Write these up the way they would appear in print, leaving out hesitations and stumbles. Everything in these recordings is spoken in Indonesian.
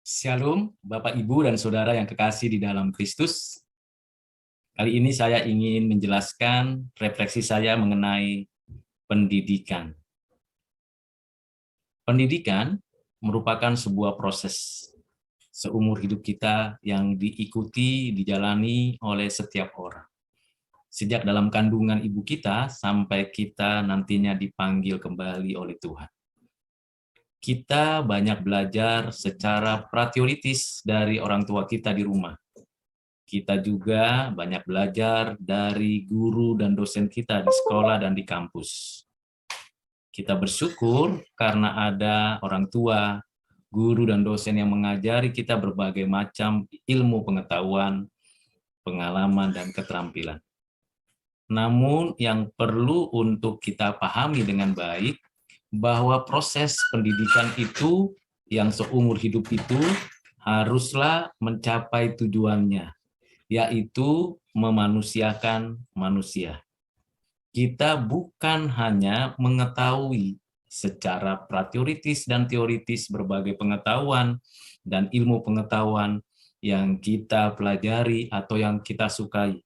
Shalom, Bapak, Ibu, dan Saudara yang kekasih di dalam Kristus. Kali ini saya ingin menjelaskan refleksi saya mengenai pendidikan. Pendidikan merupakan sebuah proses seumur hidup kita yang diikuti, dijalani oleh setiap orang. Sejak dalam kandungan ibu kita sampai kita nantinya dipanggil kembali oleh Tuhan. Kita banyak belajar secara prateoritis dari orang tua kita di rumah. Kita juga banyak belajar dari guru dan dosen kita di sekolah dan di kampus. Kita bersyukur karena ada orang tua, guru, dan dosen yang mengajari kita berbagai macam ilmu pengetahuan, pengalaman, dan keterampilan. Namun yang perlu untuk kita pahami dengan baik, bahwa proses pendidikan itu yang seumur hidup itu haruslah mencapai tujuannya, yaitu memanusiakan manusia. Kita bukan hanya mengetahui secara prateoritis dan teoritis berbagai pengetahuan dan ilmu pengetahuan yang kita pelajari atau yang kita sukai.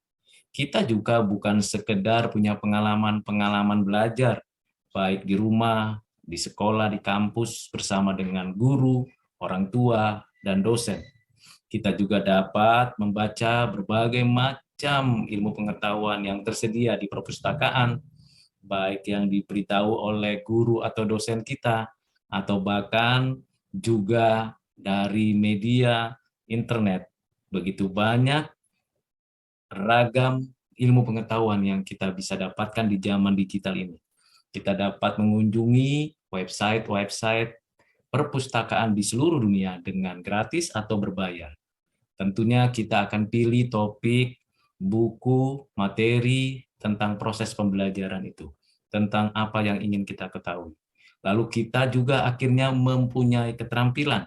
Kita juga bukan sekedar punya pengalaman-pengalaman belajar, baik di rumah, di sekolah, di kampus, bersama dengan guru, orang tua, dan dosen. Kita juga dapat membaca berbagai macam ilmu pengetahuan yang tersedia di perpustakaan, baik yang diberitahu oleh guru atau dosen kita, atau bahkan juga dari media internet. Begitu banyak ragam ilmu pengetahuan yang kita bisa dapatkan di zaman digital ini. Kita dapat mengunjungi website-website perpustakaan di seluruh dunia dengan gratis atau berbayar. Tentunya kita akan pilih topik, buku, materi tentang proses pembelajaran itu, tentang apa yang ingin kita ketahui. Lalu kita juga akhirnya mempunyai keterampilan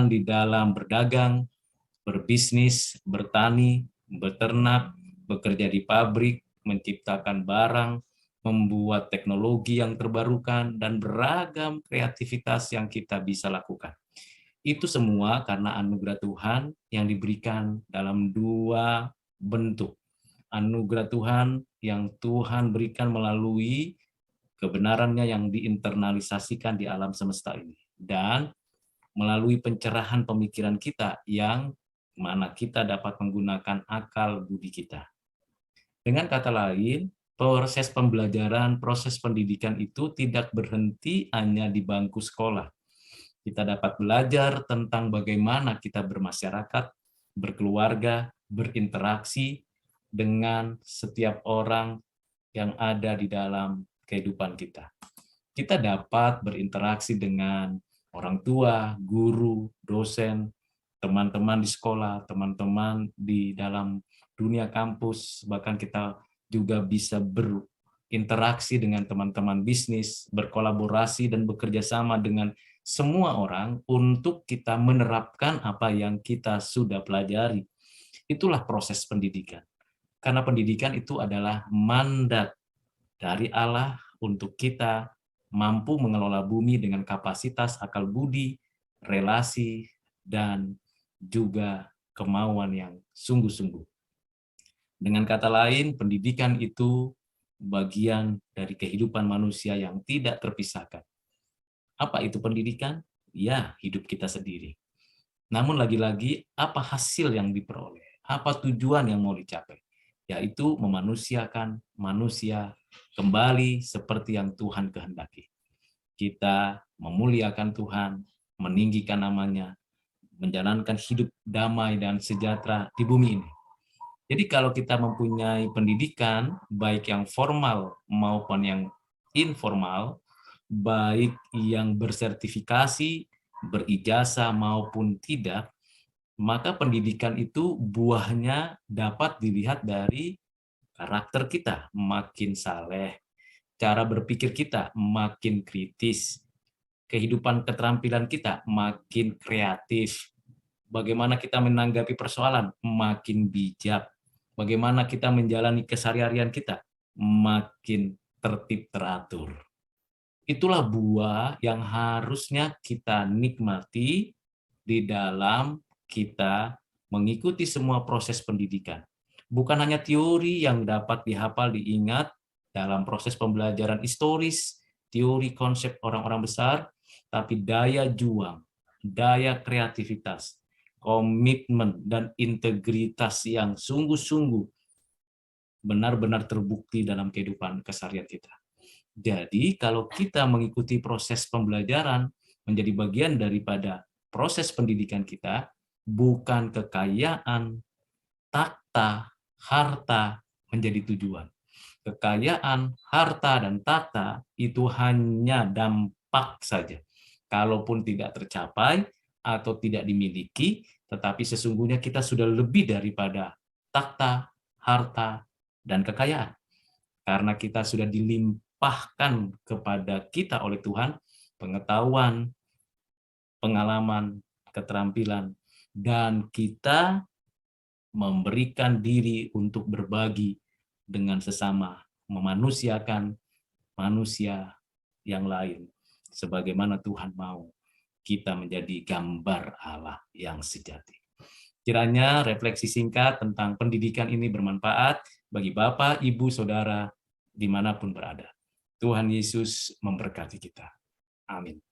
di dalam berdagang, berbisnis, bertani, beternak, bekerja di pabrik, menciptakan barang, membuat teknologi yang terbarukan, dan beragam kreativitas yang kita bisa lakukan. Itu semua karena anugerah Tuhan yang diberikan dalam dua bentuk. Anugerah Tuhan yang Tuhan berikan melalui kebenarannya yang diinternalisasikan di alam semesta ini. Dan melalui pencerahan pemikiran kita yang mana kita dapat menggunakan akal budi kita. Dengan kata lain, proses pembelajaran, proses pendidikan itu tidak berhenti hanya di bangku sekolah. Kita dapat belajar tentang bagaimana kita bermasyarakat, berkeluarga, berinteraksi dengan setiap orang yang ada di dalam kehidupan kita. Kita dapat berinteraksi dengan orang tua, guru, dosen, teman-teman di sekolah, teman-teman di dalam dunia kampus, bahkan kita juga bisa berinteraksi dengan teman-teman bisnis, berkolaborasi dan bekerja sama dengan semua orang untuk kita menerapkan apa yang kita sudah pelajari. Itulah proses pendidikan. Karena pendidikan itu adalah mandat dari Allah untuk kita mampu mengelola bumi dengan kapasitas akal budi, relasi, dan juga kemauan yang sungguh-sungguh. Dengan kata lain, pendidikan itu bagian dari kehidupan manusia yang tidak terpisahkan. Apa itu pendidikan? Ya, hidup kita sendiri. Namun lagi-lagi, apa hasil yang diperoleh? Apa tujuan yang mau dicapai? Yaitu memanusiakan manusia kembali seperti yang Tuhan kehendaki. Kita memuliakan Tuhan, meninggikan namanya, menjalankan hidup damai dan sejahtera di bumi ini. Jadi kalau kita mempunyai pendidikan, baik yang formal maupun yang informal, baik yang bersertifikasi, berijazah maupun tidak, maka pendidikan itu buahnya dapat dilihat dari karakter kita, makin saleh, cara berpikir kita makin kritis, kehidupan keterampilan kita makin kreatif, bagaimana kita menanggapi persoalan makin bijak, bagaimana kita menjalani keseharian kita makin tertib teratur. Itulah buah yang harusnya kita nikmati di dalam kita mengikuti semua proses pendidikan. Bukan hanya teori yang dapat dihafal, diingat dalam proses pembelajaran historis, teori konsep orang-orang besar, tapi daya juang, daya kreativitas, komitmen, dan integritas yang sungguh-sungguh benar-benar terbukti dalam kehidupan keseharian kita. Jadi, kalau kita mengikuti proses pembelajaran menjadi bagian daripada proses pendidikan kita, bukan kekayaan, takhta, harta menjadi tujuan. Kekayaan, harta, dan takhta itu hanya dampak saja. Kalaupun tidak tercapai atau tidak dimiliki, tetapi sesungguhnya kita sudah lebih daripada takhta, harta, dan kekayaan. Karena kita sudah dilimpahkan kepada kita oleh Tuhan pengetahuan, pengalaman, keterampilan, dan kita memberikan diri untuk berbagi dengan sesama, memanusiakan manusia yang lain, sebagaimana Tuhan mau kita menjadi gambar Allah yang sejati. Kiranya refleksi singkat tentang pendidikan ini bermanfaat bagi Bapak, Ibu, Saudara, dimanapun berada. Tuhan Yesus memberkati kita. Amin.